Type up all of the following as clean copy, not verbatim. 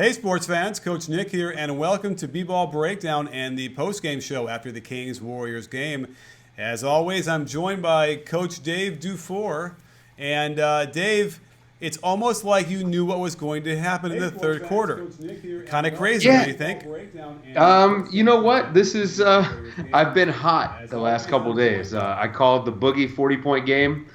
Hey, sports fans, Coach Nick here, and welcome to B-Ball Breakdown and the post-game show after the Kings-Warriors game. As always, I'm joined by Coach Dave Dufour. And Dave, it's almost like you knew what was going to happen in the third quarter. Kind of crazy, don't you think? You know what? This is, I've been hot the last couple of days. I called the Boogie 40-point game,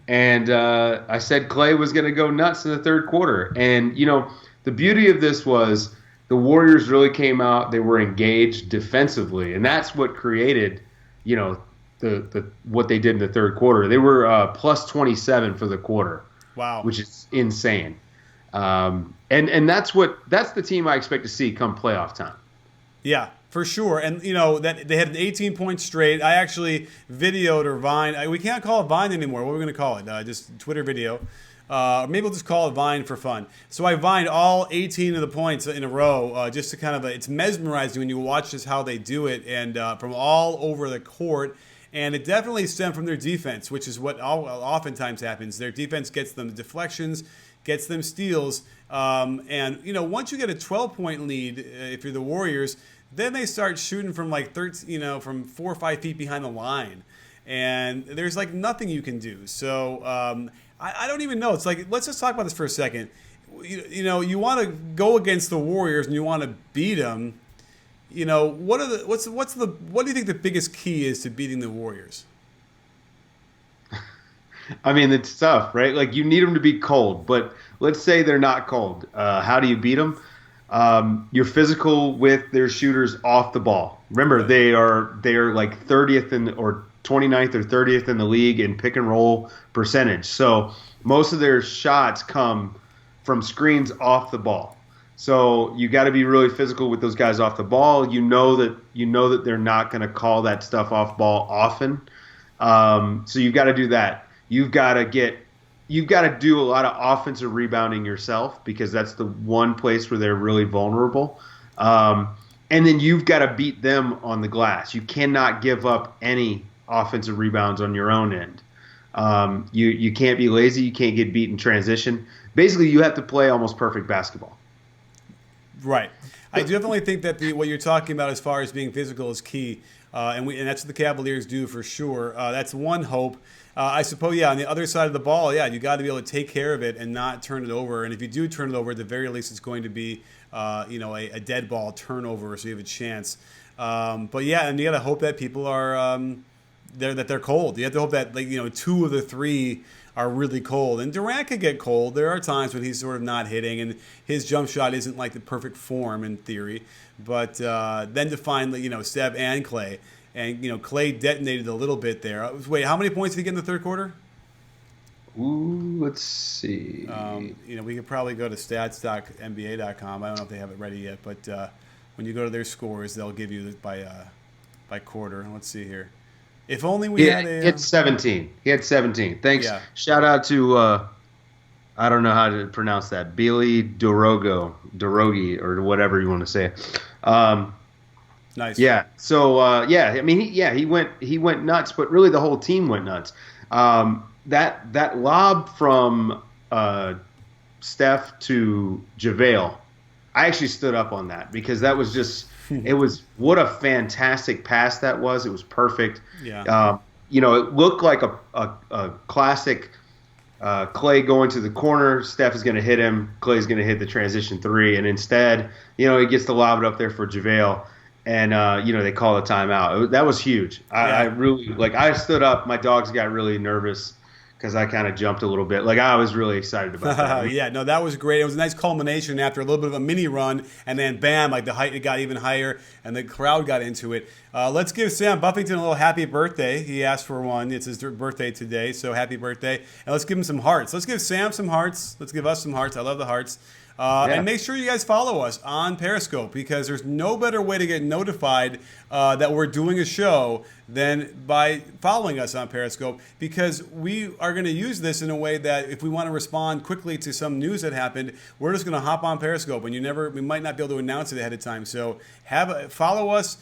and I said Clay was going to go nuts in the third quarter. And, you know, the beauty of this was the Warriors really came out. They were engaged defensively, and that's what created, you know, the what they did in the third quarter. They were plus 27 for the quarter. Wow, which is insane. And that's the team I expect to see come playoff time. Yeah, for sure. And you know that they had an 18-point straight. I actually videoed or Vine. We can't call it Vine anymore. What are we going to call it? Just Twitter video. Maybe we'll just call it Vine for fun. So I Vined all 18 of the points in a row, just to kind of, it's mesmerizing when you watch just how they do it, and from all over the court. And it definitely stemmed from their defense, which is what oftentimes happens. Their defense gets them deflections, gets them steals. And, you know, once you get a 12-point lead, if you're the Warriors, then they start shooting from like 13, you know, from 4 or 5 feet behind the line. And there's like nothing you can do. So I don't even know. It's like, let's just talk about this for a second. You know, you want to go against the Warriors and you want to beat them. You know, what do you think the biggest key is to beating the Warriors? I mean, it's tough, right? Like, you need them to be cold, but let's say they're not cold. How do you beat them? You're physical with their shooters off the ball. Remember, they are like 30th or 29th or 30th in the league in pick and roll percentage. So most of their shots come from screens off the ball. So you got to be really physical with those guys off the ball. You know that they're not going to call that stuff off ball often. So you've got to do that. You've got to do a lot of offensive rebounding yourself, because that's the one place where they're really vulnerable. And then you've got to beat them on the glass. You cannot give up any offensive rebounds on your own end. You can't be lazy. You can't get beat in transition. Basically, you have to play almost perfect basketball. Right. I definitely think that what you're talking about as far as being physical is key, and that's what the Cavaliers do for sure. That's one hope. I suppose, yeah, on the other side of the ball, yeah, you got to be able to take care of it and not turn it over. And if you do turn it over, at the very least, it's going to be, a dead ball turnover, so you have a chance. But yeah, and you got to hope that people are they're cold. You have to hope that 2 of the 3 are really cold. And Durant could get cold. There are times when he's sort of not hitting, and his jump shot isn't like the perfect form in theory. But then to find, Steph and Clay. And, Clay detonated a little bit there. Wait, how many points did he get in the third quarter? Ooh, let's see. We could probably go to stats.nba.com. I don't know if they have it ready yet. But when you go to their scores, they'll give you by quarter. Let's see here. If only we had a... He had 17. He had 17. Thanks. Yeah. Shout out to, I don't know how to pronounce that, Billy Dorogi, or whatever you want to say. Nice. Yeah. So, I mean, he went nuts, but really the whole team went nuts. That lob from Steph to JaVale, I actually stood up on that, because that was just... It was, what a fantastic pass that was. It was perfect. Yeah. It looked like a classic Clay going to the corner. Steph is going to hit him. Clay's going to hit the transition 3. And instead, he gets to lob it up there for JaVale. And, they call a timeout. That was huge. I really, I stood up. My dogs got really nervous because I kind of jumped a little bit. I was really excited about that. Yeah, no, that was great. It was a nice culmination after a little bit of a mini run, and then bam, the height, it got even higher, and the crowd got into it. Let's give Sam Buffington a little happy birthday. He asked for one. It's his birthday today, so happy birthday. And let's give him some hearts. Let's give Sam some hearts. Let's give us some hearts. I love the hearts. And make sure you guys follow us on Periscope, because there's no better way to get notified that we're doing a show than by following us on Periscope, because we are going to use this in a way that if we want to respond quickly to some news that happened, we're just going to hop on Periscope, and we might not be able to announce it ahead of time. So follow us,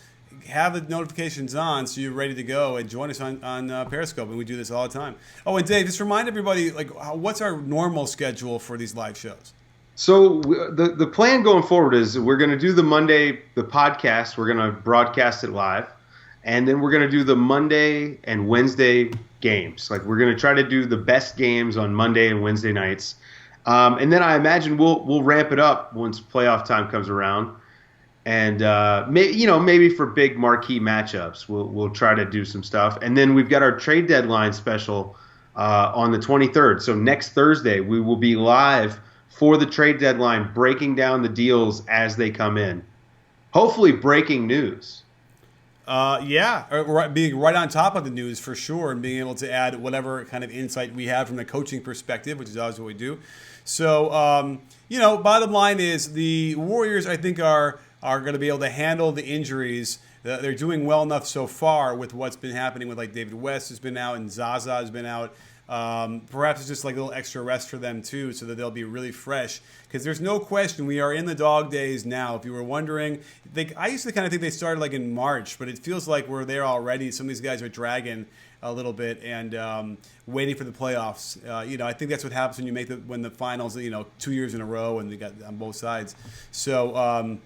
have the notifications on so you're ready to go, and join us on Periscope, and we do this all the time. Oh, and Dave, just remind everybody, what's our normal schedule for these live shows? So the plan going forward is we're going to do the podcast. We're going to broadcast it live, and then we're going to do the Monday and Wednesday games. Like we're going to try to do the best games on Monday and Wednesday nights, and then I imagine we'll ramp it up once playoff time comes around, and maybe for big marquee matchups we'll try to do some stuff, and then we've got our trade deadline special on the 23rd. So next Thursday we will be live for the trade deadline, breaking down the deals as they come in. Hopefully breaking news. Being right on top of the news for sure, and being able to add whatever kind of insight we have from the coaching perspective, which is always what we do. So, bottom line is the Warriors, I think, are going to be able to handle the injuries. They're doing well enough so far with what's been happening with like David West has been out and Zaza has been out. Perhaps it's just like a little extra rest for them too, so that they'll be really fresh. Because there's no question we are in the dog days now. If you were wondering, I used to kind of think they started like in March, but it feels like we're there already. Some of these guys are dragging a little bit and waiting for the playoffs. I think that's what happens when the finals. 2 years in a row and they got on both sides. So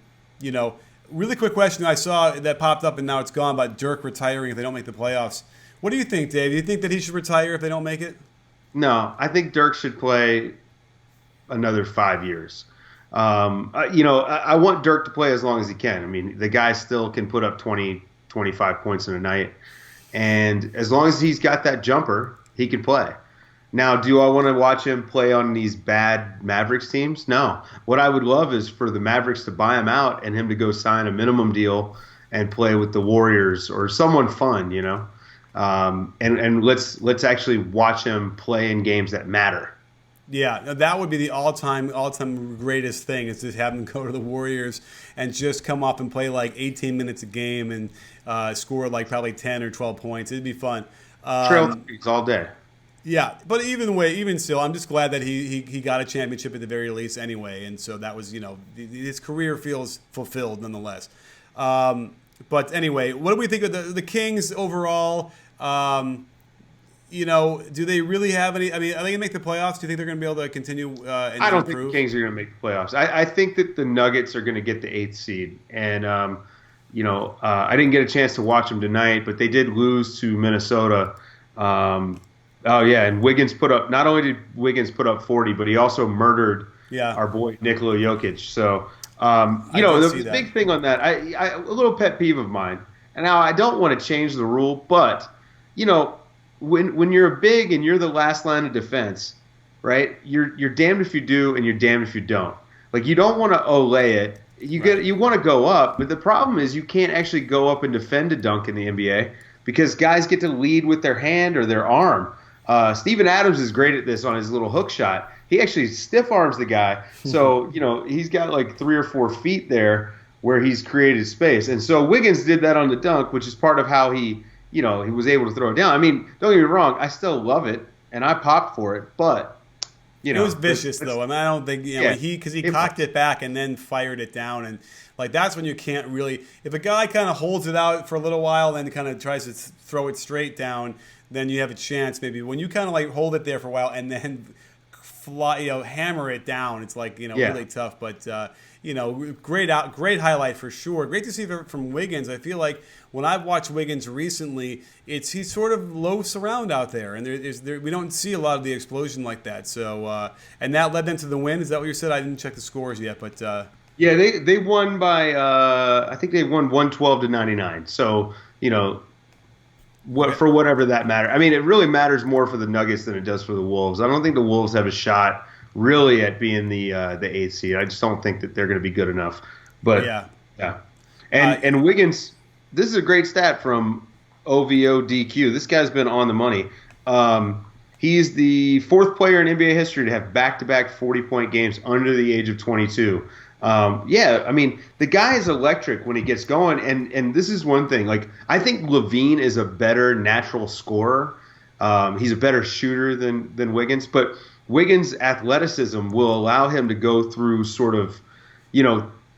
really quick question I saw that popped up and now it's gone about Dirk retiring if they don't make the playoffs. What do you think, Dave? Do you think that he should retire if they don't make it? No, I think Dirk should play another 5 years. I want Dirk to play as long as he can. I mean, the guy still can put up 20, 25 points in a night. And as long as he's got that jumper, he can play. Now, do I want to watch him play on these bad Mavericks teams? No. What I would love is for the Mavericks to buy him out and him to go sign a minimum deal and play with the Warriors or someone fun, and let's actually watch him play in games that matter. Yeah, that would be the all-time greatest thing is to have him go to the Warriors and just come up and play like 18 minutes a game and score like probably 10 or 12 points. It'd be fun. Trail threes all day. Yeah, but even still, I'm just glad that he got a championship at the very least anyway, and so that was his career feels fulfilled nonetheless. But anyway, what do we think of the Kings overall? Do they really have any? I mean, are they going to make the playoffs? Do you think they're going to be able to continue and I don't improve? think the Kings are going to make the playoffs. I think that the Nuggets are going to get the 8th seed. And, I didn't get a chance to watch them tonight, but they did lose to Minnesota. And Wiggins not only did Wiggins put up 40, but he also murdered our boy Nikola Jokic. So, the big thing on that, a little pet peeve of mine, and now I don't want to change the rule, but, when you're a big and you're the last line of defense, right? You're damned if you do and you're damned if you don't. Like you don't want to olay it. You want to go up, but the problem is you can't actually go up and defend a dunk in the NBA because guys get to lead with their hand or their arm. Steven Adams is great at this on his little hook shot. He actually stiff arms the guy, so he's got like 3 or 4 feet there where he's created space. And so Wiggins did that on the dunk, which is part of how he was able to throw it down. I mean, don't get me wrong, I still love it, and I popped for it, but, it was vicious, though. I mean, I don't think, because he cocked it back and then fired it down, and, that's when you can't really – if a guy kind of holds it out for a little while and then kind of tries to throw it straight down, then you have a chance maybe. When you kind of, hold it there for a while and then hammer it down, it's, really tough, but great highlight for sure. Great to see from Wiggins. I feel like when I've watched Wiggins recently, he's sort of low surround out there, and we don't see a lot of the explosion like that. So and that led them to the win. Is that what you said? I didn't check the scores yet, but they won by I think they won 112-99. So for whatever that matter. I mean, it really matters more for the Nuggets than it does for the Wolves. I don't think the Wolves have a shot really at being the 8th seed. I just don't think that they're going to be good enough. But yeah. And Wiggins, this is a great stat from OVODQ. This guy's been on the money. He's the 4th player in NBA history to have back-to-back 40-point games under the age of 22. I mean, the guy is electric when he gets going, and this is one thing. I think Levine is a better natural scorer. He's a better shooter than Wiggins, but Wiggins' athleticism will allow him to go through sort of,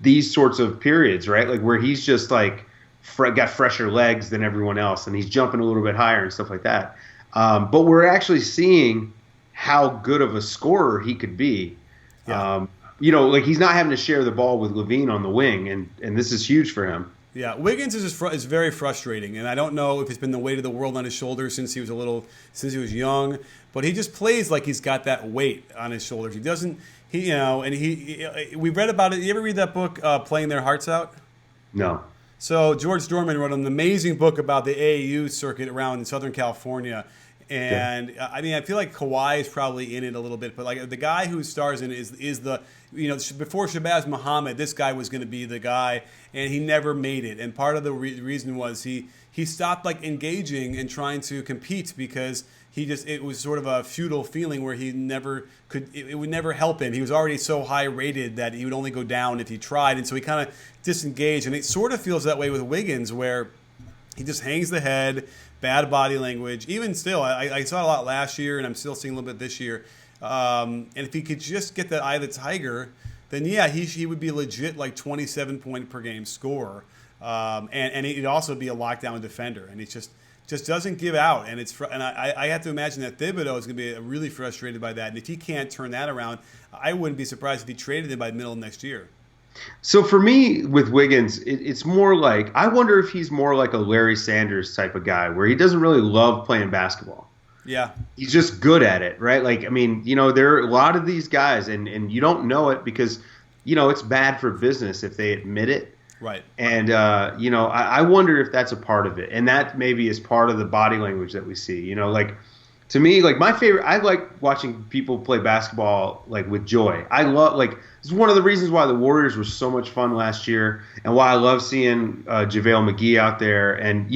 these sorts of periods, right? Where he's just got fresher legs than everyone else, and he's jumping a little bit higher and stuff like that. But we're actually seeing how good of a scorer he could be. like he's not having to share the ball with Levine on the wing, and this is huge for him. Yeah, Wiggins is very frustrating, and I don't know if it's been the weight of the world on his shoulders since he was young, but he just plays like he's got that weight on his shoulders. He doesn't, we read about it. You ever read that book, Playing Their Hearts Out? No. So George Dorman wrote an amazing book about the AAU circuit around in Southern California. And I mean, I feel like Kawhi is probably in it a little bit, but like the guy who stars in it is the, before Shabazz Muhammad, this guy was going to be the guy, and he never made it. And part of the reason was he stopped like engaging and trying to compete because it was sort of a futile feeling where he never could, it would never help him. He was already so high rated that he would only go down if he tried. And so he kind of disengaged. And it sort of feels that way with Wiggins, where he just hangs the head, bad body language. Even still, I saw it a lot last year, and I'm still seeing a little bit this year. And if he could just get that eye of the tiger, then yeah, he would be legit like 27 point per game scorer. And he'd also be a lockdown defender. And he just doesn't give out. And I have to imagine that Thibodeau is going to be really frustrated by that. And if he can't turn that around, I wouldn't be surprised if he traded him by the middle of next year. So for me with Wiggins, it's more like, I wonder if he's more like a Larry Sanders type of guy where he doesn't really love playing basketball. Yeah. He's just good at it, right? Like, I mean, there are a lot of these guys, and you don't know it because, it's bad for business if they admit it. Right. And, I wonder if that's a part of it. And that maybe is part of the body language that we see. To me, like my favorite, I like watching people play basketball like with joy. I love it's one of the reasons why the Warriors were so much fun last year, and why I love seeing JaVale McGee out there. And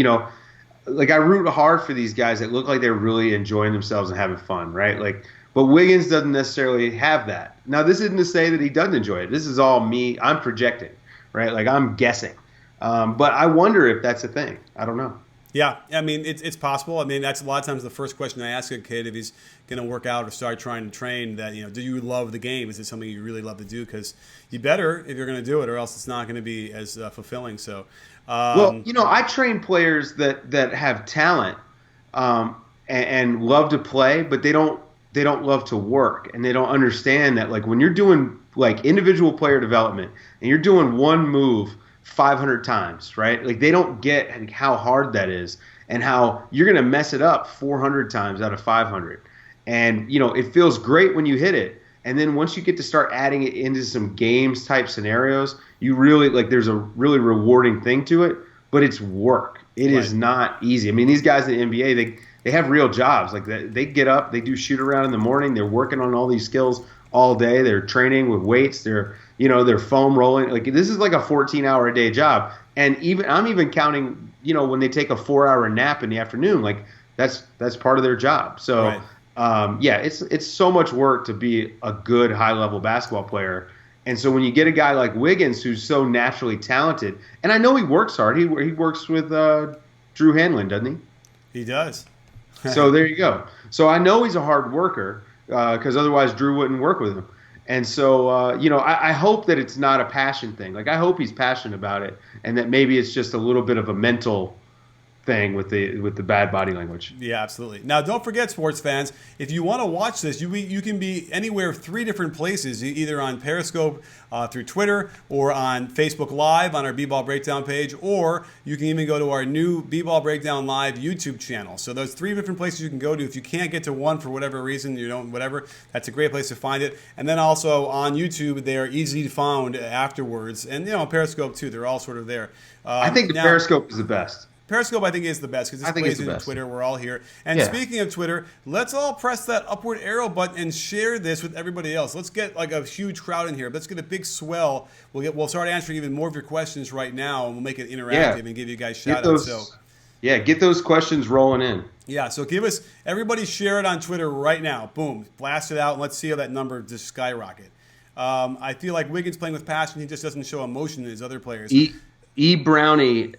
I root hard for these guys that look like they're really enjoying themselves and having fun, right? But Wiggins doesn't necessarily have that. Now, this isn't to say that he doesn't enjoy it. This is all me. I'm projecting, right? Like I'm guessing. But I wonder if that's a thing. I don't know. Yeah, I mean, it's possible. I mean, that's a lot of times the first question I ask a kid if he's going to work out or start trying to train, that, do you love the game? Is it something you really love to do? Because you better if you're going to do it, or else it's not going to be as fulfilling. So, I train players that have talent and love to play, but they don't love to work, and they don't understand that, like, when you're doing like individual player development and you're doing one move 500 times, right? Like, they don't get how hard that is and how you're going to mess it up 400 times out of 500. And, it feels great when you hit it. And then once you get to start adding it into some games type scenarios, you really, there's a really rewarding thing to it, but it's work. It is not easy. I mean, these guys in the NBA, they have real jobs. Like, they get up, they do shoot around in the morning, they're working on all these skills all day. They're training with weights. They're foam rolling. Like, this is like a 14-hour-a-day job. And I'm even counting, when they take a 4-hour nap in the afternoon, like that's part of their job. So, it's so much work to be a good high-level basketball player. And so when you get a guy like Wiggins who's so naturally talented, and I know he works hard. He works with Drew Hanlon, doesn't he? He does. So there you go. So I know he's a hard worker, because otherwise Drew wouldn't work with him. And so, I hope that it's not a passion thing. Like, I hope he's passionate about it, and that maybe it's just a little bit of a mental thing with the bad body language. Yeah, absolutely. Now, don't forget, sports fans, if you want to watch this, you can be anywhere, 3 different places, either on Periscope, through Twitter, or on Facebook Live on our B-Ball Breakdown page, or you can even go to our new B-Ball Breakdown Live YouTube channel. So those 3 different places you can go to. If you can't get to one for whatever reason, that's a great place to find it. And then also on YouTube, they are easy to find afterwards. And, on Periscope too, they're all sort of there. I think Periscope is the best. Periscope, I think, is the best because this plays into Twitter. We're all here. And speaking of Twitter, let's all press that upward arrow button and share this with everybody else. Let's get like a huge crowd in here. Let's get a big swell. We'll start answering even more of your questions right now, and we'll make it interactive and give you guys shout outs. Get those questions rolling in. Yeah, so everybody share it on Twitter right now. Boom, blast it out, and let's see how that number just skyrocket. I feel like Wiggins playing with passion. He just doesn't show emotion in his other players. E. Brownie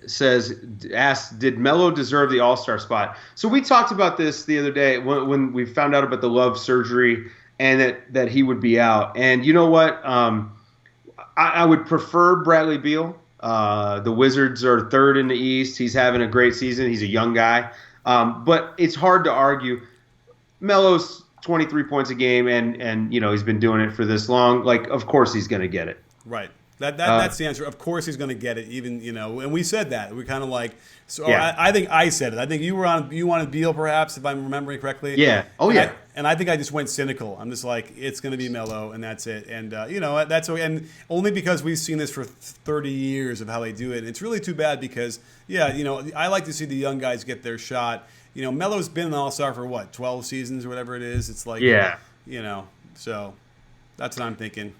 asks, did Melo deserve the All-Star spot? So we talked about this the other day when we found out about the Love surgery and that he would be out. And you know what? I would prefer Bradley Beal. The Wizards are 3rd in the East. He's having a great season. He's a young guy. But it's hard to argue. Melo's 23 points a game, and he's been doing it for this long. Like, of course he's going to get it. Right. That's the answer. Of course he's going to get it. Even and we said that. We kind of like. So Yeah. I think I said it. I think you wanted Beal perhaps, if I'm remembering correctly. Yeah. Oh yeah. And I think I just went cynical. I'm just like, it's going to be Melo, and that's it. And that's okay. And only because we've seen this for 30 years of how they do it. And it's really too bad because I like to see the young guys get their shot. Melo's been an All-Star for what, 12 seasons or whatever it is. It's like so that's what I'm thinking.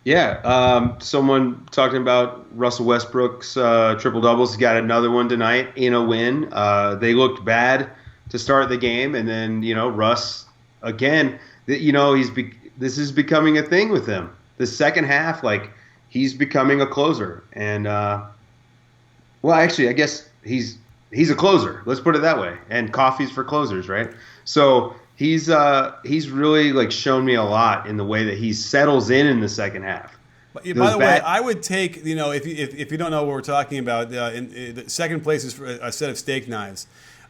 Yeah, someone talking about Russell Westbrook's triple doubles. He got another one tonight in a win. They looked bad to start the game, and then Russ again. This is becoming a thing with him. The second half, like he's becoming a closer, and actually, I guess he's a closer. Let's put it that way. And coffee's for closers, right? So. He's really like shown me a lot in the way that he settles in the second half. By the way, I would take if you don't know what we're talking about, in the second place is for a set of steak knives.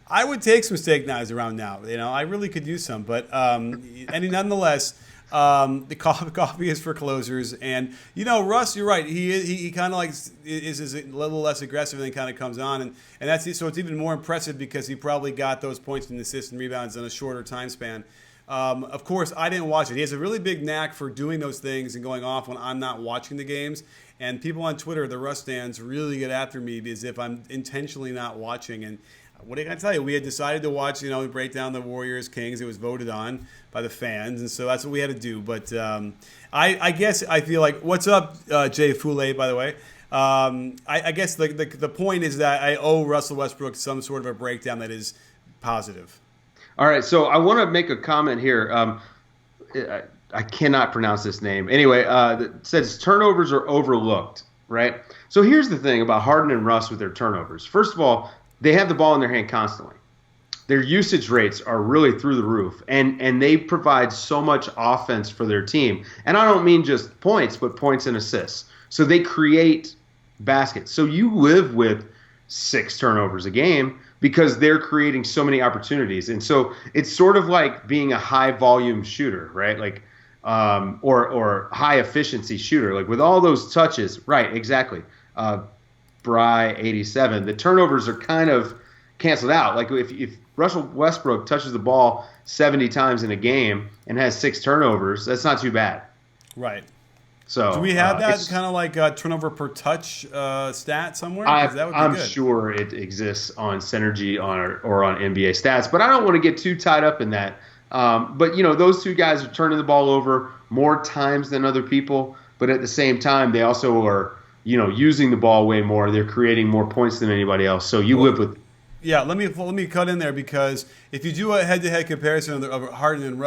I would take some steak knives around now. I really could use some, but nonetheless, the coffee is for closers. And Russ, you're right. He kind of like is a little less aggressive and then kind of comes on, and that's so it's even more impressive because he probably got those points and assists and rebounds in a shorter time span. Of course, I didn't watch it. He has a really big knack for doing those things and going off when I'm not watching the games. And people on Twitter, the Russ fans, really get after me as if I'm intentionally not watching. And what I tell you, we had decided to watch, break down the Warriors Kings. It was voted on by the fans, and so that's what we had to do. But I guess I feel like, what's up, Jay Foulé, by the way? I guess the point is that I owe Russell Westbrook some sort of a breakdown that is positive. All right, so I want to make a comment here. I cannot pronounce this name. Anyway, it says turnovers are overlooked, right? So here's the thing about Harden and Russ with their turnovers. First of all, they have the ball in their hand constantly. Their usage rates are really through the roof, and they provide so much offense for their team. And I don't mean just points, but points and assists. So they create baskets. So you live with 6 turnovers a game because they're creating so many opportunities. And so it's sort of like being a high-volume shooter, right? Like or high-efficiency shooter. Like with all those touches, right, exactly. Bry 87. The turnovers are kind of canceled out. Like if Russell Westbrook touches the ball 70 times in a game and has 6 turnovers, that's not too bad. Right. So do we have that kind of like turnover per touch stat somewhere? That would be I'm good. Sure it exists on Synergy or on NBA Stats, but I don't want to get too tied up in that. But those two guys are turning the ball over more times than other people, but at the same time they also are using the ball way more. They're creating more points than anybody else. So you live with. Yeah, let me cut in there because if you do a head-to-head comparison of Harden and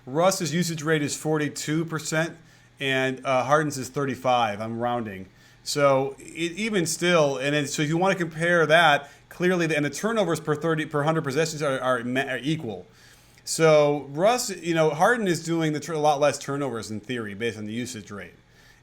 Russ's usage rate is 42%, and Harden's is 35%. I'm rounding. So even still, so if you want to compare that, clearly, and the turnovers per 100 possessions are equal. So Russ, Harden is doing a lot less turnovers in theory based on the usage rate.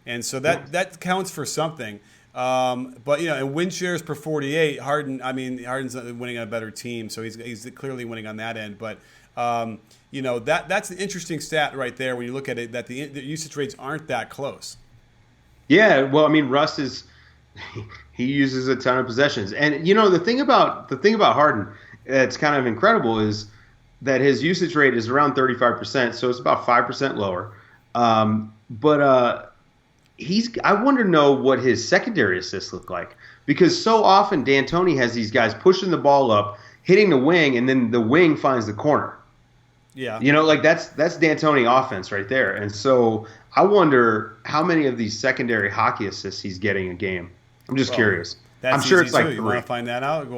And so that counts for something. But and win shares per 48, Harden's winning on a better team, so he's clearly winning on that end. But that's an interesting stat right there when you look at it, that the usage rates aren't that close. Yeah, well, Russ he uses a ton of possessions, and the thing about Harden that's kind of incredible is that his usage rate is around 35%, so it's about 5% lower. But I wonder to know what his secondary assists look like, because so often D'Antoni has these guys pushing the ball up, hitting the wing, and then the wing finds the corner. Yeah. That's D'Antoni offense right there. And so I wonder how many of these secondary hockey assists he's getting a game. I'm just curious. I'm sure it's like 3. You want to find that out?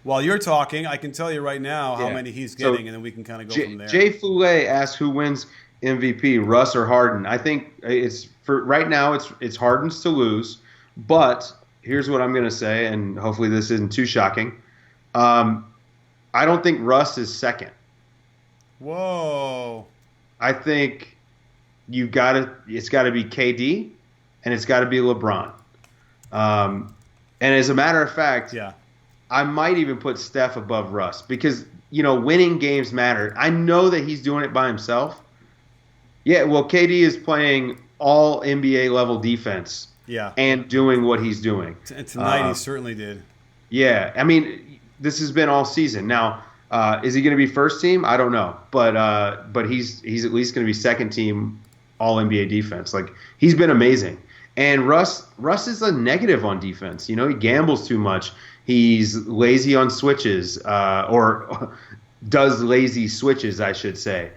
While you're talking, I can tell you right now how many he's getting, and then we can kind of go from there. Jay Foulé asked who wins MVP, Russ or Harden. I think it's for right now. It's Harden's to lose, but here's what I'm going to say, and hopefully this isn't too shocking. I don't think Russ is second. Whoa! I think it's got to be KD, and it's got to be LeBron. And as a matter of fact, I might even put Steph above Russ, because winning games matter. I know that he's doing it by himself. Yeah, well, KD is playing all NBA level defense. Yeah. And doing what he's doing. And tonight he certainly did. Yeah, I mean, this has been all season. Now, is he going to be first team? I don't know, but he's at least going to be second team all NBA defense. Like, he's been amazing. And Russ is a negative on defense. He gambles too much. He's lazy on switches, or does lazy switches, I should say.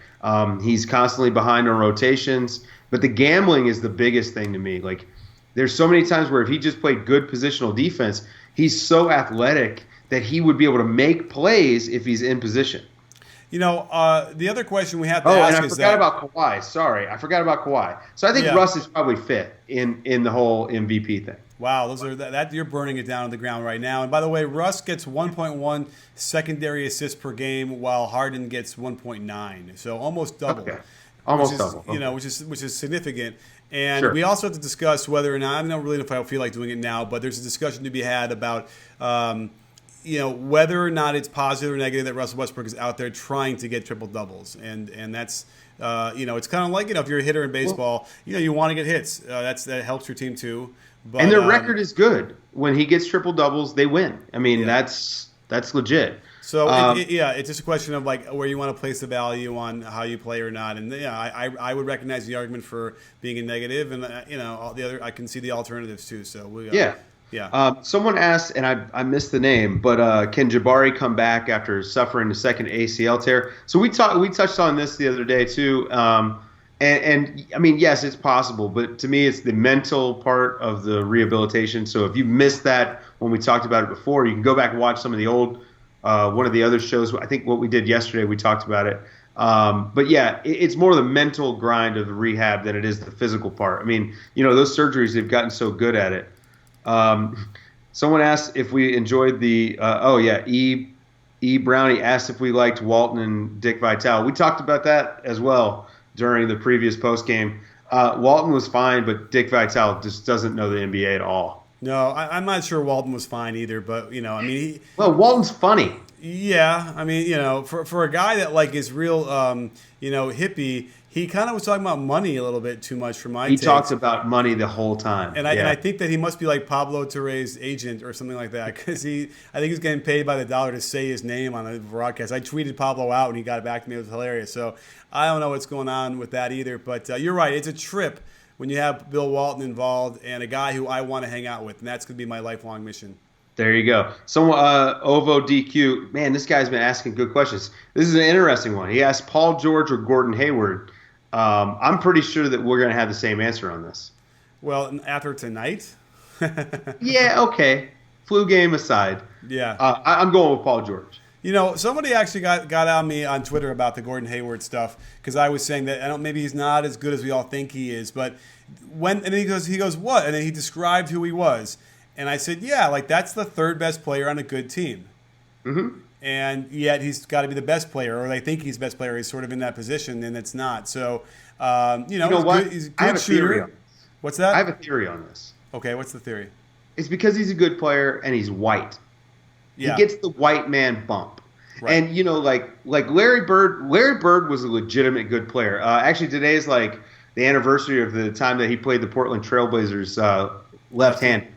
He's constantly behind on rotations. But the gambling is the biggest thing to me. Like, there's so many times where if he just played good positional defense, he's so athletic that he would be able to make plays if he's in position. The other question we have to ask is that. Oh, and I forgot about Kawhi. Sorry, I forgot about Kawhi. So I think Russ is probably fifth in the whole MVP thing. Wow, those are that you're burning it down on the ground right now. And by the way, Russ gets 1.1 secondary assists per game, while Harden gets 1.9, so almost double. Okay. Almost double. Which is significant. And we also have to discuss whether or not, I don't really know if I feel like doing it now, but there's a discussion to be had about whether or not it's positive or negative that Russell Westbrook is out there trying to get triple doubles, and that's it's kind of like if you're a hitter in baseball, you want to get hits. That helps your team too. But, and their record is good. When he gets triple doubles, they win. I mean, that's legit. So it's just a question of like where you want to place the value on how you play or not. And I would recognize the argument for being a negative, and all the other I can see the alternatives too. So someone asked, and I missed the name, but can Jabari come back after suffering a second ACL tear? So we touched on this the other day too. And I mean, yes, it's possible, but to me, it's the mental part of the rehabilitation. So if you missed that when we talked about it before, you can go back and watch some of the old. One of the other shows, I think what we did yesterday, we talked about it. But yeah, it's more the mental grind of the rehab than it is the physical part. I mean, those surgeries, they've gotten so good at it. Someone asked if we enjoyed the E. Brownie asked if we liked Walton and Dick Vitale. We talked about that as well during the previous post game. Walton was fine, but Dick Vitale just doesn't know the NBA at all. No, I'm not sure Walton was fine either, but Walton's funny. Yeah, I mean, for a guy that like is real, hippie, he kind of was talking about money a little bit too much for my taste. He talks about money the whole time, and I think that he must be like Pablo Torre's agent or something like that, because I think he's getting paid by the dollar to say his name on the broadcast. I tweeted Pablo out and he got it back to me. It was hilarious. So I don't know what's going on with that either, but you're right. It's a trip when you have Bill Walton involved and a guy who I want to hang out with, and that's going to be my lifelong mission. There you go. Someone, Ovo DQ, man, this guy's been asking good questions. This is an interesting one. He asked Paul George or Gordon Hayward. I'm pretty sure that we're going to have the same answer on this. Well, after tonight? Yeah, okay. Flu game aside. Yeah. I'm going with Paul George. Somebody actually got on me on Twitter about the Gordon Hayward stuff, because I was saying that maybe he's not as good as we all think he is. But and then he goes, what? And then he described who he was. And I said, yeah, like that's the third best player on a good team. Mm-hmm. And yet he's got to be the best player, or they think he's the best player. He's sort of in that position, and it's not. So, he's a good shooter. What's that? I have a theory on this. Okay, what's the theory? It's because he's a good player and he's white. Yeah. He gets the white man bump. Right. And, like Larry Bird was a legitimate good player. Actually, today is like the anniversary of the time that he played the Portland Trailblazers left-handed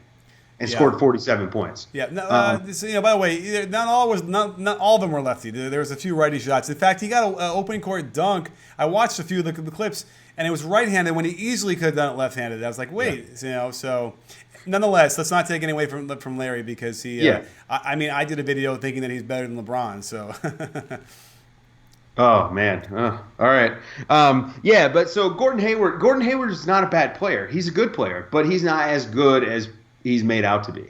and scored 47 points. Yeah. By the way, not all of them were lefty. There was a few righty shots. In fact, he got an opening court dunk. I watched a few of the clips, and it was right-handed when he easily could have done it left-handed. I was like, wait, so... Nonetheless, let's not take any away from Larry, because he. I did a video thinking that he's better than LeBron. So. Oh man! All right. But so Gordon Hayward is not a bad player. He's a good player, but he's not as good as he's made out to be.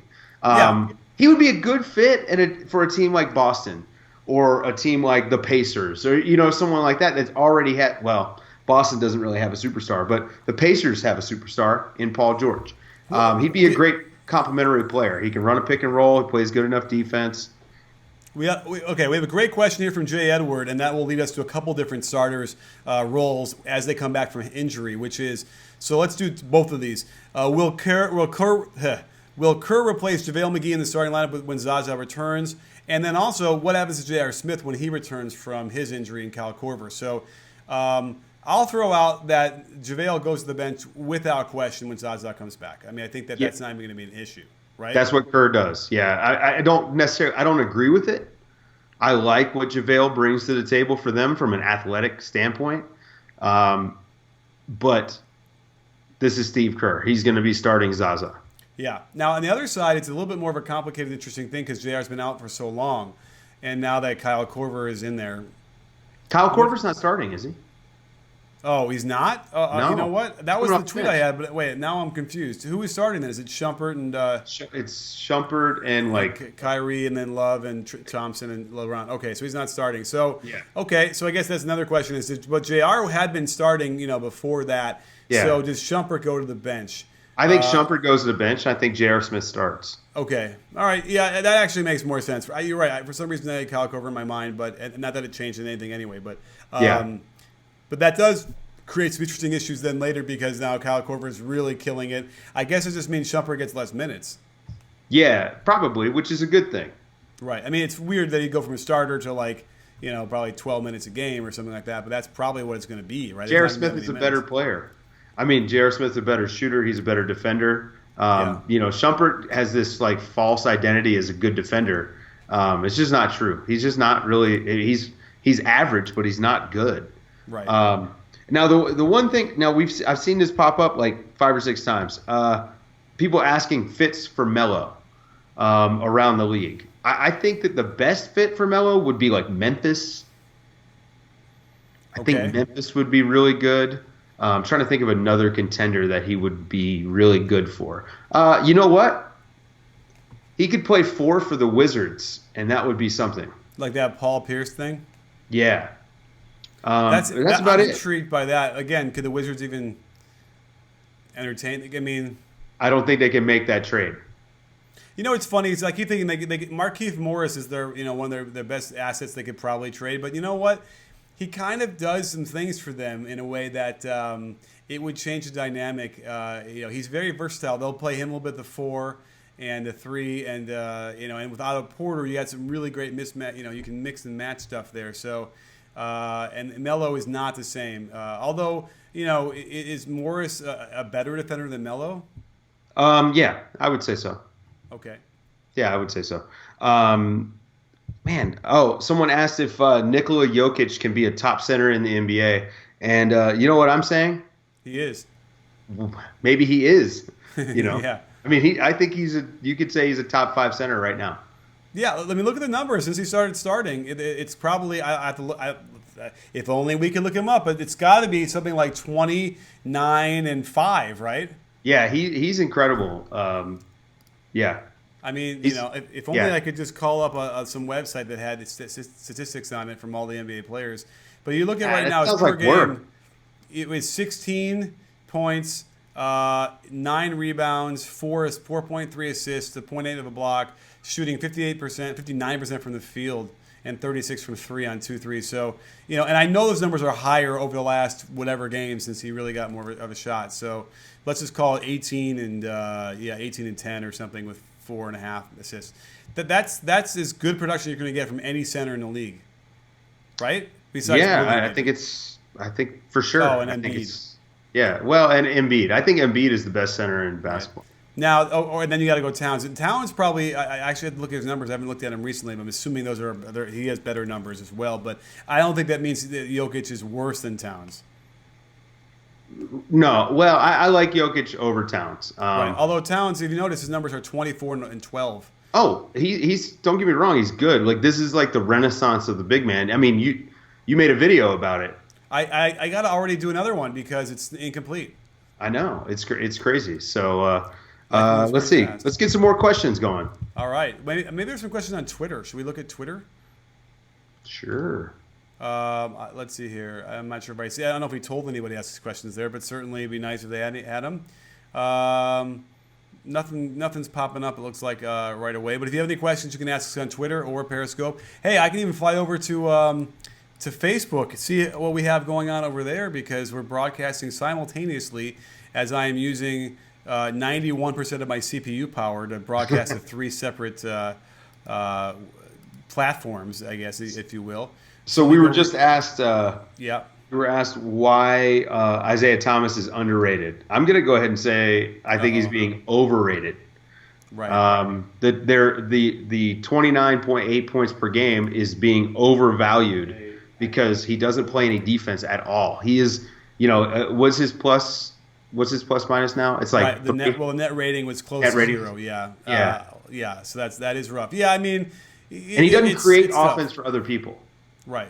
He would be a good fit for a team like Boston, or a team like the Pacers, or someone like that that's already had. Well, Boston doesn't really have a superstar, but the Pacers have a superstar in Paul George. He'd be a great complementary player. He can run a pick and roll. He plays good enough defense. We have a great question here from Jay Edward, and that will lead us to a couple different starters' roles as they come back from injury, which is, so let's do both of these. Will Will Kerr replace JaVale McGee in the starting lineup when Zaza returns? And then also, what happens to J.R. Smith when he returns from his injury in Kyle Korver? So I'll throw out that JaVale goes to the bench without question when Zaza comes back. I mean, I think that's not even going to be an issue, right? That's what Kerr does. Yeah, I don't agree with it. I like what JaVale brings to the table for them from an athletic standpoint. But this is Steve Kerr. He's going to be starting Zaza. Yeah. Now, on the other side, it's a little bit more of a complicated, interesting thing because JR's been out for so long. And now that Kyle Korver is in there. Kyle Korver's not starting, is he? Oh, he's not? No. You know what? That was the tweet I had, but wait, now I'm confused. Who is starting then? Is it Shumpert and... it's Shumpert and Kyrie and then Love and Thompson and LeBron. Okay, so he's not starting. So, yeah. Okay, so I guess that's another question. But JR had been starting, before that. Yeah. So does Shumpert go to the bench? I think Shumpert goes to the bench. I think J.R. Smith starts. Okay. All right. Yeah, that actually makes more sense. You're right. For some reason, I had Kyle Korver in my mind, but not that it changed anything anyway. But But that does create some interesting issues then later because now Kyle Korver is really killing it. I guess it just means Shumpert gets less minutes. Yeah, probably, which is a good thing. Right. I mean, it's weird that he'd go from a starter to probably 12 minutes a game or something like that, but that's probably what it's going to be, right? J.R. Smith is a better player. I mean, J.R. Smith's a better shooter. He's a better defender. Shumpert has this false identity as a good defender. It's just not true. He's just not really. He's average, but he's not good. Right. Now the one thing I've seen this pop up 5 or 6 times. People asking fits for Melo around the league. I think that the best fit for Melo would be Memphis. I think Memphis would be really good. I'm trying to think of another contender that he would be really good for. You know what? He could play 4 for the Wizards, and that would be something. Like that Paul Pierce thing? Yeah. That's about it. I'm intrigued by that. Again, could the Wizards even entertain? I mean, I don't think they can make that trade. It's funny. I keep thinking Markieff Morris is one of their best assets they could probably trade. But you know what? He kind of does some things for them in a way that it would change the dynamic. He's very versatile. They'll play him a little bit the 4 and the 3, and and without a Porter, you got some really great mismatch. You can mix and match stuff there. So, and Melo is not the same. Although is Morris a better defender than Melo? Yeah, I would say so. Okay. Yeah, I would say so. Someone asked if Nikola Jokic can be a top center in the NBA. And you know what I'm saying? He is. Maybe he is. Yeah. I mean, I think you could say he's a top 5 center right now. Yeah, I mean, look at the numbers since he started starting. It's probably, I have to look, if only we could look him up, but it's got to be something like 29 and 5, right? Yeah, he's incredible. Yeah. I mean, if only I could just call up some website that had statistics on it from all the NBA players. But you look at right now, it's per game. Work. It was 16 points, 9 rebounds, 4.3 assists, a 0.8 of a block, shooting 59% from the field, and 36 from 3 on 2-3. So, and I know those numbers are higher over the last whatever game since he really got more of a shot. So let's just call it 18 and 10 or something with 4.5 assists. That's as good production you're going to get from any center in the league, right? Besides I think for sure. Oh, and Embiid. And Embiid. I think Embiid is the best center in basketball. Right. Now, and then you got to go Towns. And Towns probably. I actually had to look at his numbers. I haven't looked at him recently, but I'm assuming he has better numbers as well. But I don't think that means that Jokic is worse than Towns. No, well, I like Jokic over Towns. Right. Although Towns, if you notice, his numbers are 24 and 12. Oh, he's don't get me wrong, he's good. This is the renaissance of the big man. I mean, you made a video about it. I got to already do another one because it's incomplete. I know it's crazy. So let's see. Let's get some more questions going. All right. Maybe there's some questions on Twitter. Should we look at Twitter? Sure. Let's see here. I'm not sure if I don't know if we told anybody asked these questions there, but certainly it'd be nice if they had them. Nothing's popping up, it looks like, right away. But if you have any questions, you can ask us on Twitter or Periscope. Hey, I can even fly over to Facebook, see what we have going on over there because we're broadcasting simultaneously as I am using 91% of my CPU power to broadcast to 3 separate platforms, I guess, if you will. So we were just asked. Yeah. We were asked why Isaiah Thomas is underrated. I'm going to go ahead and say I think he's being overrated. Right. The 29.8 points per game is being overvalued because he doesn't play any defense at all. He is, what's his plus minus now? It's like right. The net rating was close to 0. Yeah. Yeah. So that is rough. Yeah. I mean, and he doesn't create offense for other people. Right.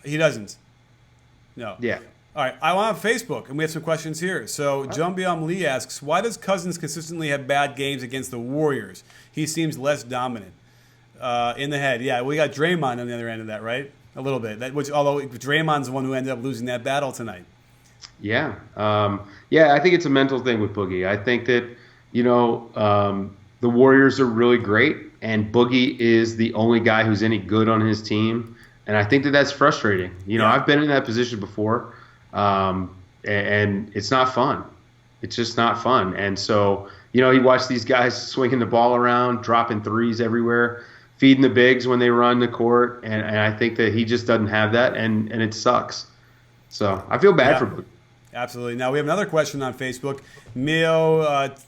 He doesn't. No. Yeah. All right. I want Facebook, and we have some questions here. So, Jumbiam Lee asks, why does Cousins consistently have bad games against the Warriors? He seems less dominant. In the head. Yeah, we got Draymond on the other end of that, right? A little bit. Although Draymond's the one who ended up losing that battle tonight. Yeah. I think it's a mental thing with Boogie. I think that, the Warriors are really great, and Boogie is the only guy who's any good on his team. And I think that that's frustrating. I've been in that position before, and it's not fun. It's just not fun. And so, he watched these guys swinging the ball around, dropping threes everywhere, feeding the bigs when they run the court. And I think that he just doesn't have that, and it sucks. So I feel bad for Boogie. Absolutely. Now we have another question on Facebook. Mio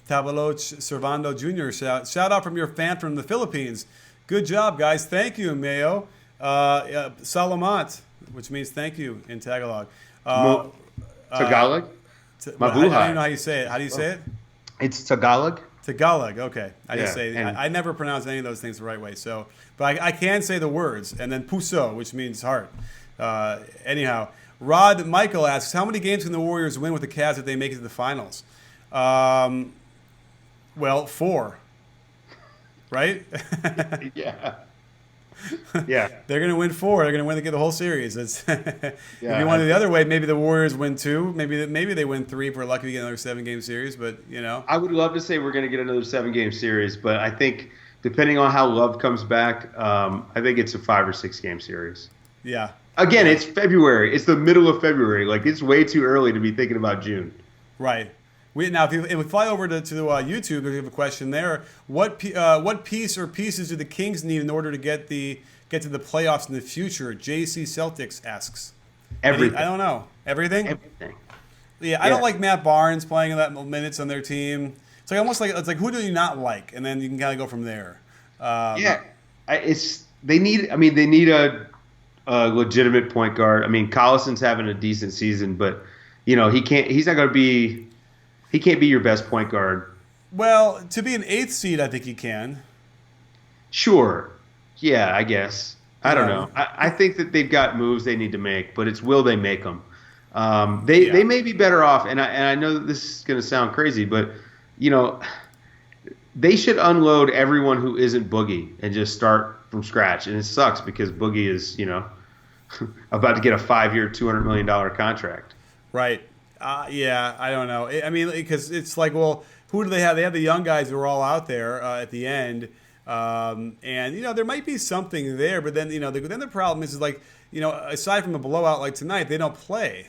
Tavaloch Servando Jr. Shout out from your fan from the Philippines. Good job, guys. Thank you, Mio. Salamat, which means thank you in Tagalog. Tagalog? I don't know how you say it. How do you say it? It's Tagalog. Tagalog, okay. I never pronounce any of those things the right way. So, but I can say the words. And then puso, which means heart. Anyhow, Rod Michael asks, how many games can the Warriors win with the Cavs if they make it to the finals? Well, 4. Right? Yeah. Yeah. They're going to win 4. They're going to get the whole series. If you want it the other way, maybe the Warriors win 2. Maybe they win 3 if we're lucky to get another 7-game series. But, I would love to say we're going to get another 7-game series, but I think depending on how Love comes back, I think it's a 5 or 6-game series. Yeah. Again, it's February. It's the middle of February. Like, it's way too early to be thinking about June. Right. Now, if we fly over to YouTube, we have a question there. What piece or pieces do the Kings need in order to get to the playoffs in the future? JC Celtics asks. Everything. I don't know. Everything? Everything. Yeah, I don't like Matt Barnes playing that minutes on their team. It's like almost like it's like who do you not like, and then you can kind of go from there. They need a legitimate point guard. I mean, Collison's having a decent season, but he can't be your best point guard. Well, to be an 8th seed, I think he can. Sure. Yeah, I guess. I don't know. I think that they've got moves they need to make, but it's will they make them? They may be better off, and I know that this is going to sound crazy, but they should unload everyone who isn't Boogie and just start from scratch. And it sucks because Boogie is about to get a 5-year, $200 million contract. Right. I don't know. I mean, because it's like, well, who do they have? They have the young guys who are all out there at the end, and there might be something there. But then then the problem is like aside from a blowout like tonight, they don't play.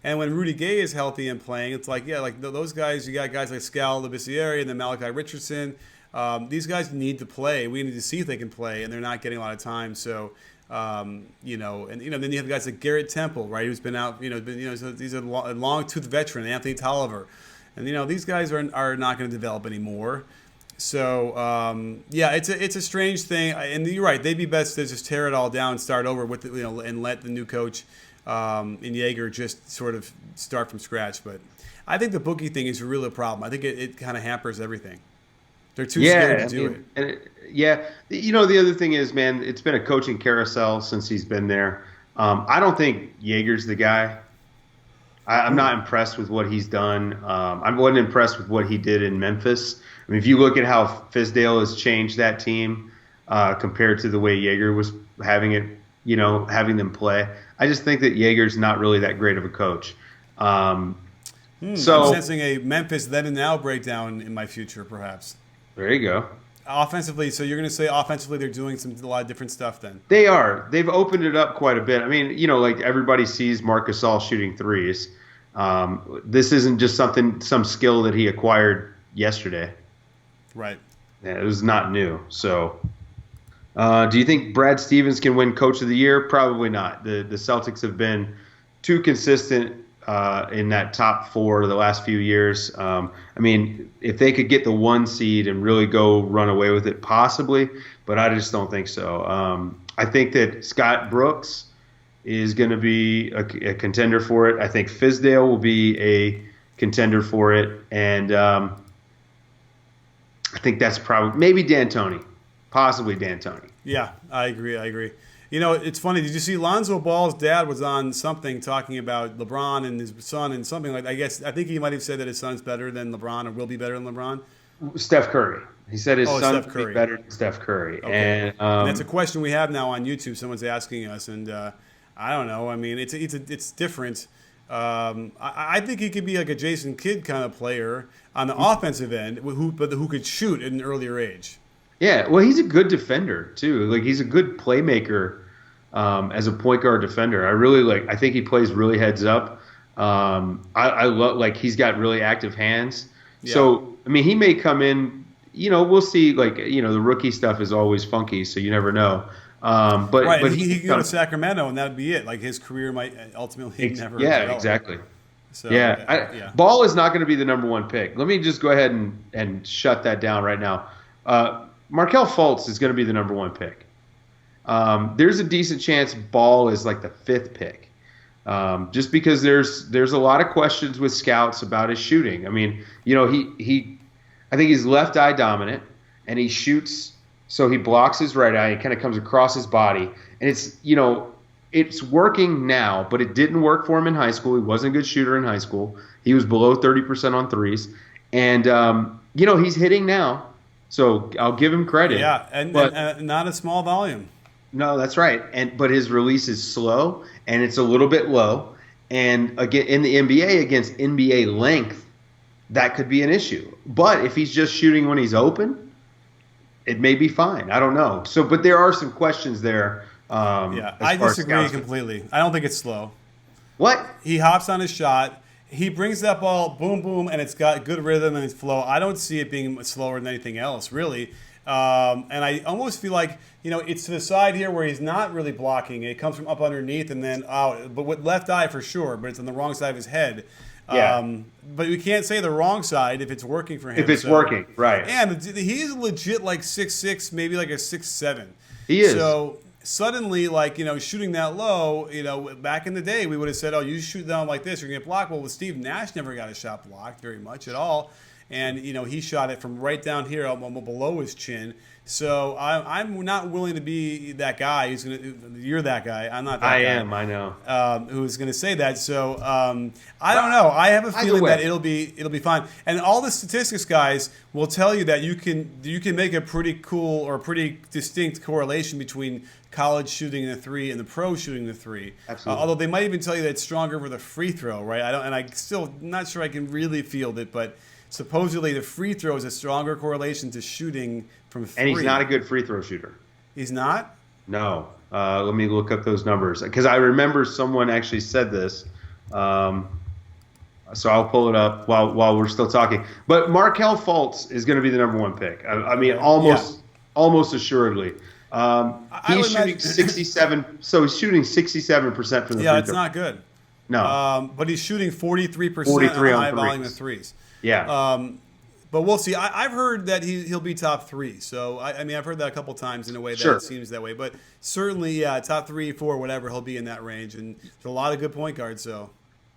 And when Rudy Gay is healthy and playing, it's like those guys. You got guys like Scal Labissiere and then Malachi Richardson. These guys need to play. We need to see if they can play, and they're not getting a lot of time. So. Then you have guys like Garrett Temple, right, who's been out, so he's a long-toothed veteran, Anthony Tolliver, and these guys are not going to develop anymore. So it's a strange thing, and you're right, they'd be best to just tear it all down and start over with and let the new coach in Jaeger just sort of start from scratch. But I think the Boogie thing is really a problem. I think it kind of hampers everything. They're too scared to do it. And the other thing is, man, it's been a coaching carousel since he's been there. I don't think Jaeger's the guy. I'm not impressed with what he's done. I wasn't impressed with what he did in Memphis. I mean, if you look at how Fizdale has changed that team compared to the way Jaeger was having them play, I just think that Jaeger's not really that great of a coach. So I'm sensing a Memphis then and now breakdown in my future, perhaps. There you go. Offensively, so you're going to say offensively they're doing a lot of different stuff then? They are. They've opened it up quite a bit. I mean, like everybody sees Marc Gasol shooting threes. This isn't just some skill that he acquired, yesterday. Right. Yeah, it was not new. So, do you think Brad Stevens can win Coach of the Year? Probably not. The Celtics have been too consistent in that top four the last few years. I mean, if they could get the 1 seed and really go run away with it, possibly, but I just don't think so. I think that Scott Brooks is going to be a contender for it. I think Fizdale will be a contender for it, and I think that's probably maybe D'Antoni, possibly D'Antoni. Yeah, I agree. You know, it's funny. Did you see Lonzo Ball's dad was on something talking about LeBron and his son and something like that. I think he might have said that his son's better than LeBron or will be better than LeBron. Steph Curry. He said his son Steph would Curry. be better than Steph Curry. Okay. And that's a question we have now on YouTube. Someone's asking us, and I don't know. I mean, it's different. I think he could be like a Jason Kidd kind of player on the offensive end, who could shoot at an earlier age. Yeah, well, he's a good defender too. Like he's a good playmaker as a point guard defender. I think he plays really heads up. I love like he's got really active hands. Yeah. So I mean, he may come in. You know, we'll see. Like the rookie stuff is always funky, so you never know. But he can go to Sacramento and that'd be it. Like his career might ultimately never. Yeah, develop. Exactly. So, yeah. Ball is not going to be the number 1 pick. Let me just go ahead and shut that down right now. Markelle Fultz is going to be the number 1 pick. There's a decent chance Ball is like the 5th pick, just because there's a lot of questions with scouts about his shooting. I mean, I think he's left eye dominant, and he shoots so he blocks his right eye. It kind of comes across his body, and it's working now, but it didn't work for him in high school. He wasn't a good shooter in high school. He was below 30% on threes, and he's hitting now. So I'll give him credit. Yeah, and not a small volume. No, that's right. But his release is slow and it's a little bit low. And again, in the NBA against NBA length, that could be an issue. But if he's just shooting when he's open, it may be fine. I don't know. So, but there are some questions there. I disagree completely. I don't think it's slow. What? He hops on his shot. He brings that ball, boom, boom, and it's got good rhythm and it's flow. I don't see it being slower than anything else, really. And I almost feel like, it's to the side here where he's not really blocking. It comes from up underneath and then out, but with left eye for sure, but it's on the wrong side of his head. Yeah. But we can't say the wrong side if it's working for him. If it's working, right. And he's legit like 6'6", maybe like a 6'7". He is. So suddenly, shooting that low, back in the day, we would have said, oh, you shoot down like this, you're going to get blocked. Well, with Steve Nash never got a shot blocked very much at all. And, he shot it from right down here, almost below his chin. So I'm not willing to be that guy who's going to – you're that guy. I'm not that guy. I am, I know. Who's going to say that. So I don't know. I have a feeling that it'll be fine. And all the statistics guys will tell you that you can make a pretty cool or pretty distinct correlation between college shooting the 3 and the pro shooting the 3. Absolutely. Although they might even tell you that it's stronger with a free throw, right? I still not sure I can really field it, but supposedly the free throw is a stronger correlation to shooting from 3. And he's not a good free throw shooter. He's not? No. Let me look up those numbers because I remember someone actually said this. So I'll pull it up while we're still talking. But Markelle Fultz is going to be the number 1 pick. I mean, almost assuredly. He's shooting 67. So he's shooting 67% from the free throw. Yeah, it's not good. No. But he's shooting 43% 43 on on high threes. volume of threes. Yeah. But we'll see. I've heard that he'll be top 3. So, I mean, I've heard that a couple times in a way that it seems that way. But certainly, top 3, 4, whatever, he'll be in that range. And there's a lot of good point guards, so.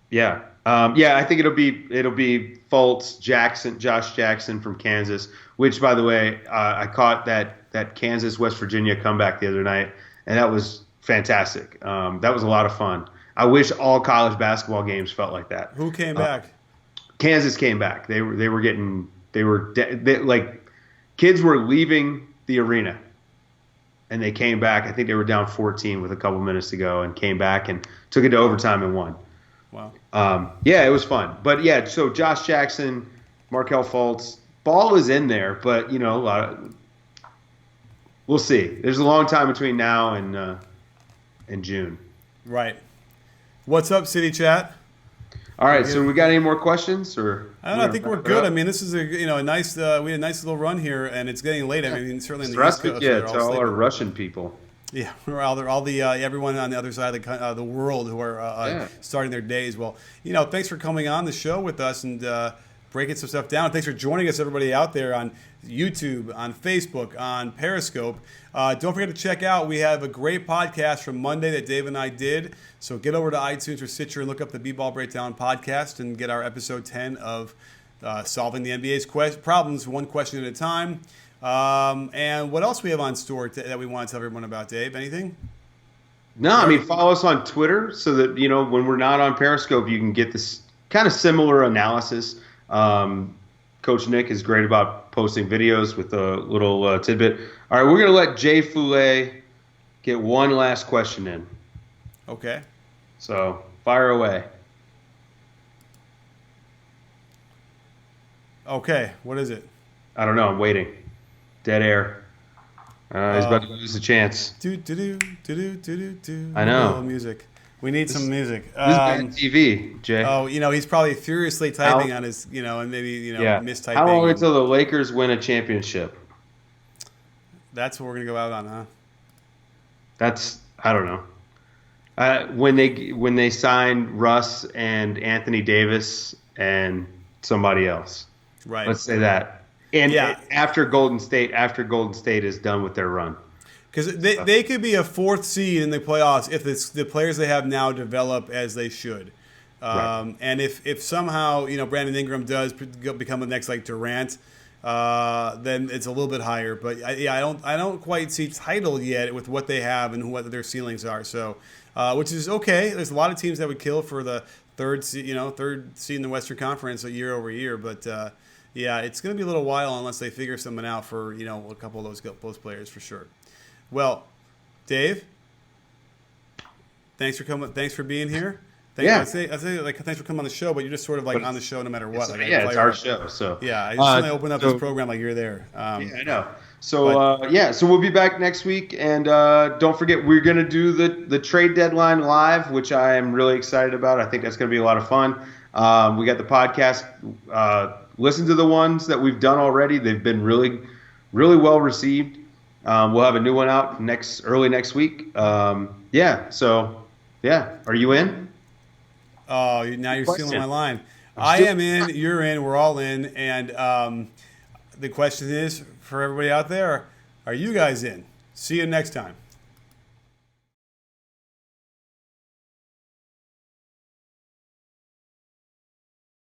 Yeah. I think it'll be Fultz, Josh Jackson from Kansas, which, by the way, I caught that Kansas-West Virginia comeback the other night, and that was fantastic. That was a lot of fun. I wish all college basketball games felt like that. Who came back? Kansas came back. Kids were leaving the arena, and they came back. I think they were down 14 with a couple minutes to go, and came back and took it to overtime and won. Wow. It was fun. But so Josh Jackson, Markelle Fultz, Ball is in there, but we'll see. There's a long time between now and June. Right. What's up, City Chat? All right, so we got any more questions, or I don't know. I think we're good. I mean, this is a nice. We had a nice little run here, and it's getting late. I mean, certainly in the East Coast, yeah, to all our Russian people. Yeah, all the everyone on the other side of the world who are starting their days. Well, thanks for coming on the show with us and breaking some stuff down. Thanks for joining us, everybody out there on YouTube, on Facebook, on Periscope. Don't forget to check out. We have a great podcast from Monday that Dave and I did. So get over to iTunes or Stitcher and look up the B-Ball Breakdown podcast and get our episode 10 of solving the NBA's problems one question at a time. And what else we have on store that we want to tell everyone about, Dave? Anything? No, I mean, follow us on Twitter so that, when we're not on Periscope, you can get this kind of similar analysis. Coach Nick is great about posting videos with a little tidbit. All right, we're going to let Jay Foulet get one last question in. Okay. So, fire away. Okay, what is it? I don't know. I'm waiting. Dead air. He's about to lose the chance. Do. I know. Little music. We need some music. This is bad TV, Jay. Oh, he's probably furiously typing on his, and maybe, mistyping. How long until the Lakers win a championship? That's what we're going to go out on, huh? I don't know. When they signed Russ and Anthony Davis and somebody else. Right. Let's say that. And after Golden State is done with their run. Because they could be a fourth seed in the playoffs if the players they have now develop as they should. Right. And if somehow Brandon Ingram does become the next Durant, then it's a little bit higher. But I don't quite see title yet with what they have and what their ceilings are. So, which is okay. There's a lot of teams that would kill for the third seed in the Western Conference year over year. But it's going to be a little while unless they figure something out for a couple of those players for sure. Well, Dave, thanks for coming. Thanks for being here. I say thanks for coming on the show, but you're just sort of on the show no matter what. It's our show. So I just want to open up this program like you're there. I know. So so we'll be back next week, and don't forget we're going to do the trade deadline live, which I am really excited about. I think that's going to be a lot of fun. We got the podcast. Listen to the ones that we've done already. They've been really, really well received. We'll have a new one out early next week. Are you in? Oh, now you're stealing my line. I am in, you're in, we're all in. And the question is, for everybody out there, are you guys in? See you next time.